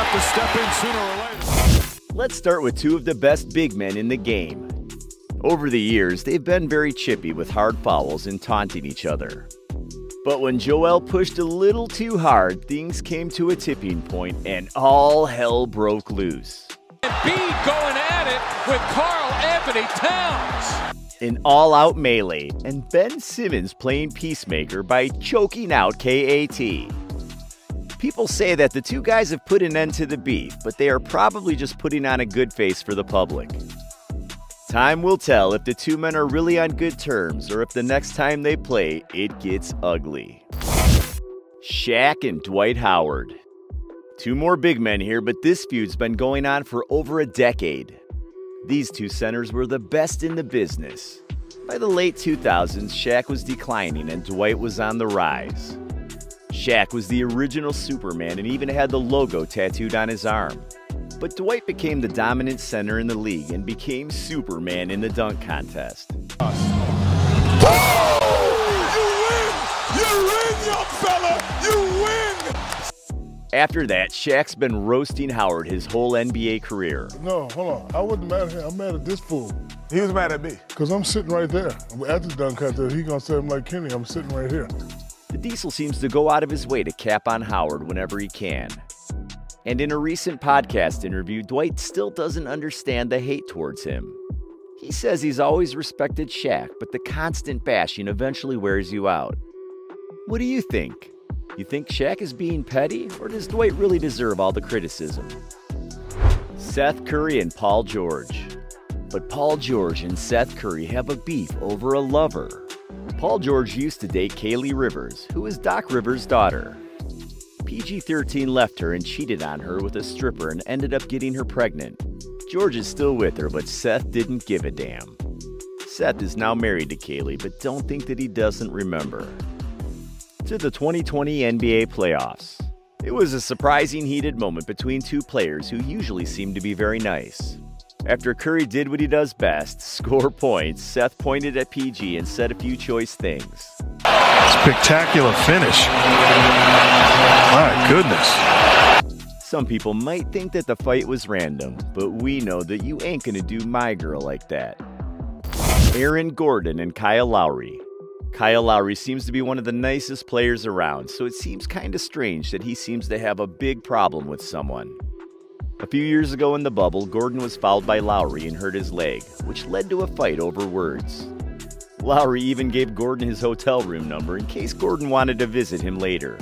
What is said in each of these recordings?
have to step in sooner or later. Let's start with two of the best big men in the game. Over the years, they've been very chippy with hard fouls and taunting each other. But when Joel pushed a little too hard, things came to a tipping point and all hell broke loose. Embiid going at it with Karl Anthony Towns. An all-out melee, and Ben Simmons playing peacemaker by choking out KAT. People say that the two guys have put an end to the beef, but they are probably just putting on a good face for the public. Time will tell if the two men are really on good terms or if the next time they play, it gets ugly. Shaq and Dwight Howard. Two more big men here, but this feud's been going on for over a decade. These two centers were the best in the business. By the late 2000s, Shaq was declining and Dwight was on the rise. Shaq was the original Superman and even had the logo tattooed on his arm. But Dwight became the dominant center in the league and became Superman in the dunk contest. Oh, you win, young fella, you win! After that, Shaq's been roasting Howard his whole NBA career. No, hold on. I wasn't mad at him. I'm mad at this fool. He was mad at me. Because I'm sitting right there. At the dunk contest, he going to say I'm like Kenny. I'm sitting right here. The Diesel seems to go out of his way to cap on Howard whenever he can. And in a recent podcast interview, Dwight still doesn't understand the hate towards him. He says he's always respected Shaq, but the constant bashing eventually wears you out. What do you think? You think Shaq is being petty, or does Dwight really deserve all the criticism? Seth Curry and Paul George. But Paul George and Seth Curry have a beef over a lover. Paul George used to date Kaylee Rivers, who is Doc Rivers' daughter. PG-13 left her and cheated on her with a stripper and ended up getting her pregnant. George is still with her, but Seth didn't give a damn. Seth is now married to Kaylee, but don't think that he doesn't remember. To the 2020 NBA playoffs. It was a surprising heated moment between two players who usually seem to be very nice. After Curry did what he does best, score points, Seth pointed at PG and said a few choice things. Spectacular finish. My goodness. Some people might think that the fight was random, but we know that you ain't gonna do my girl like that. Aaron Gordon and Kyle Lowry. Kyle Lowry seems to be one of the nicest players around, so it seems kinda strange that he seems to have a big problem with someone. A few years ago in the bubble, Gordon was fouled by Lowry and hurt his leg, which led to a fight over words. Lowry even gave Gordon his hotel room number in case Gordon wanted to visit him later.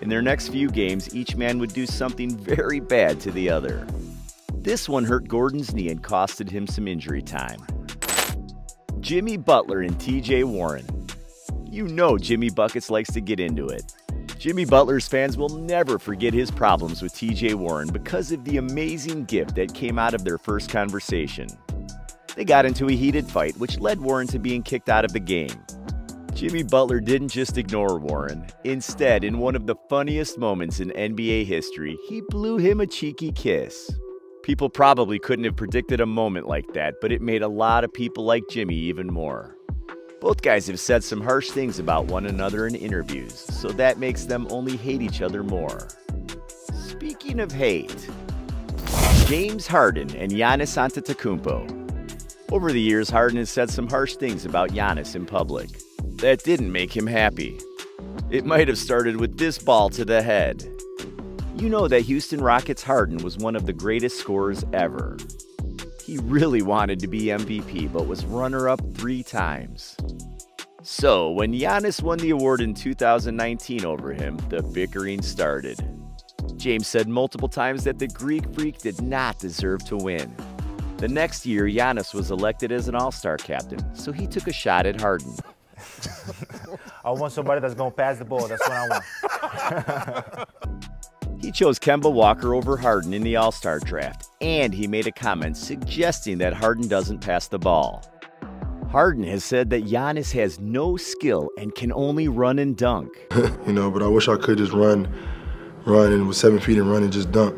In their next few games, each man would do something very bad to the other. This one hurt Gordon's knee and costed him some injury time. Jimmy Butler and TJ Warren. You know Jimmy Buckets likes to get into it. Jimmy Butler's fans will never forget his problems with TJ Warren because of the amazing gift that came out of their first conversation. They got into a heated fight, which led Warren to being kicked out of the game. Jimmy Butler didn't just ignore Warren. Instead, in one of the funniest moments in NBA history, he blew him a cheeky kiss. People probably couldn't have predicted a moment like that, but it made a lot of people like Jimmy even more. Both guys have said some harsh things about one another in interviews, so that makes them only hate each other more. Speaking of hate, James Harden and Giannis Antetokounmpo. Over the years, Harden has said some harsh things about Giannis in public. That didn't make him happy. It might have started with this ball to the head. You know that Houston Rockets Harden was one of the greatest scorers ever. He really wanted to be MVP, but was runner-up 3 times. So, when Giannis won the award in 2019 over him, the bickering started. James said multiple times that the Greek Freak did not deserve to win. The next year, Giannis was elected as an All-Star captain, so he took a shot at Harden. I want somebody that's going to pass the ball. That's what I want. He chose Kemba Walker over Harden in the All-Star draft, and he made a comment suggesting that Harden doesn't pass the ball. Harden has said that Giannis has no skill and can only run and dunk. But I wish I could just run and with 7 feet and run and just dunk.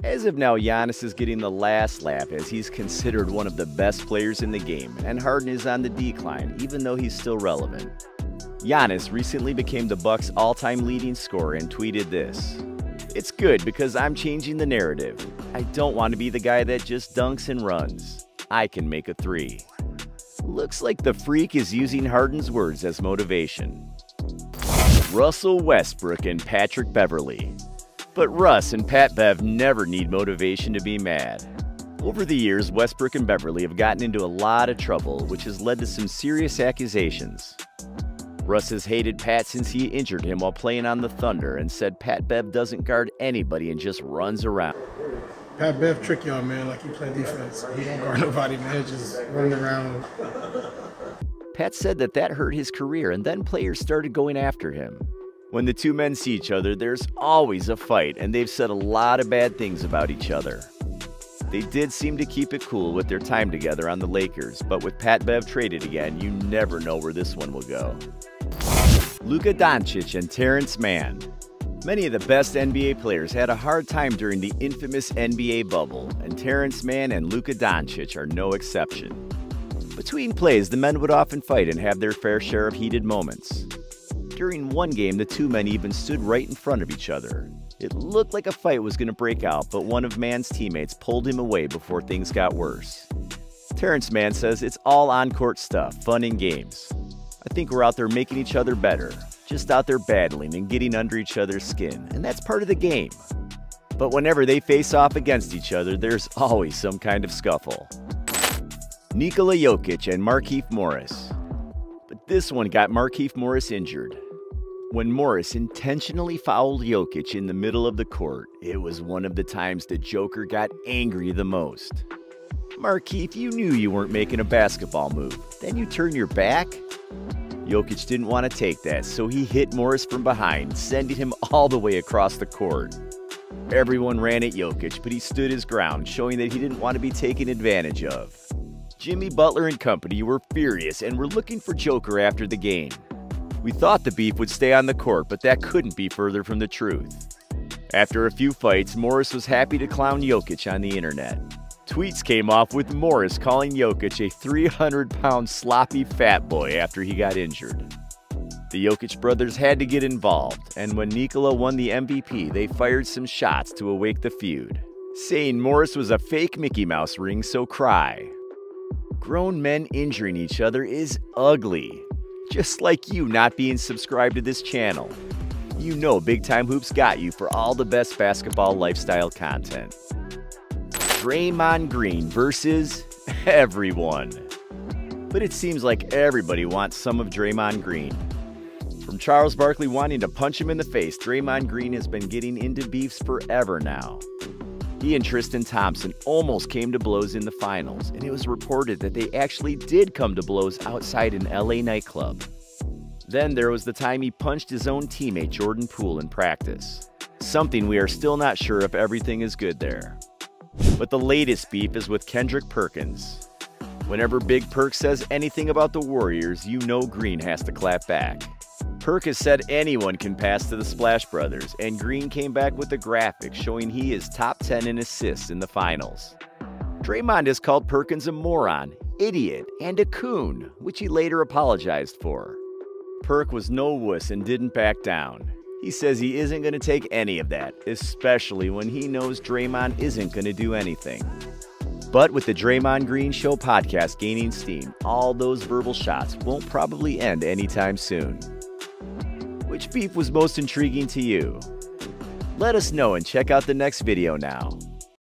As of now, Giannis is getting the last laugh as he's considered one of the best players in the game, and Harden is on the decline, even though he's still relevant. Giannis recently became the Bucks' all-time leading scorer and tweeted this: It's good because I'm changing the narrative. I don't want to be the guy that just dunks and runs. I can make a three. Looks like the freak is using Harden's words as motivation. Russell Westbrook and Patrick Beverley. But Russ and Pat Bev never need motivation to be mad. Over the years, Westbrook and Beverley have gotten into a lot of trouble, which has led to some serious accusations. Russ has hated Pat since he injured him while playing on the Thunder and said Pat Bev doesn't guard anybody and just runs around. Pat Bev trick y'all, man, like he play defense. He don't guard nobody, man, just running around. Pat said that hurt his career, and then players started going after him. When the two men see each other, there's always a fight, and they've said a lot of bad things about each other. They did seem to keep it cool with their time together on the Lakers, but with Pat Bev traded again, you never know where this one will go. Luka Doncic and Terrence Mann. Many of the best NBA players had a hard time during the infamous NBA bubble, and Terrence Mann and Luka Doncic are no exception. Between plays, the men would often fight and have their fair share of heated moments. During one game, the two men even stood right in front of each other. It looked like a fight was going to break out, but one of Mann's teammates pulled him away before things got worse. Terrence Mann says it's all on-court stuff, fun and games. I think we're out there making each other better, just out there battling and getting under each other's skin, and that's part of the game. But whenever they face off against each other, there's always some kind of scuffle. Nikola Jokic and Markieff Morris. But this one got Markieff Morris injured. When Morris intentionally fouled Jokic in the middle of the court, it was one of the times the Joker got angry the most. Markieff, you knew you weren't making a basketball move. Then you turn your back? Jokic didn't want to take that, so he hit Morris from behind, sending him all the way across the court. Everyone ran at Jokic, but he stood his ground, showing that he didn't want to be taken advantage of. Jimmy Butler and company were furious and were looking for Joker after the game. We thought the beef would stay on the court, but that couldn't be further from the truth. After a few fights, Morris was happy to clown Jokic on the internet. Tweets came off with Morris calling Jokic a 300-pound sloppy fat boy after he got injured. The Jokic brothers had to get involved, and when Nikola won the MVP, they fired some shots to awake the feud, saying Morris was a fake Mickey Mouse ring, so cry. Grown men injuring each other is ugly, just like you not being subscribed to this channel. You know Big Time Hoops got you for all the best basketball lifestyle content. Draymond Green versus everyone. But it seems like everybody wants some of Draymond Green. From Charles Barkley wanting to punch him in the face, Draymond Green has been getting into beefs forever now. He and Tristan Thompson almost came to blows in the finals, and it was reported that they actually did come to blows outside an LA nightclub. Then there was the time he punched his own teammate Jordan Poole in practice. Something we are still not sure if everything is good there. But the latest beef is with Kendrick Perkins. Whenever Big Perk says anything about the Warriors, you know Green has to clap back. Perk has said anyone can pass to the Splash Brothers, and Green came back with a graphic showing he is top 10 in assists in the finals. Draymond has called Perkins a moron, idiot, and a coon, which he later apologized for. Perk was no wuss and didn't back down. He says he isn't going to take any of that, especially when he knows Draymond isn't going to do anything. But with the Draymond Green Show podcast gaining steam, all those verbal shots won't probably end anytime soon. Which beef was most intriguing to you? Let us know and check out the next video now.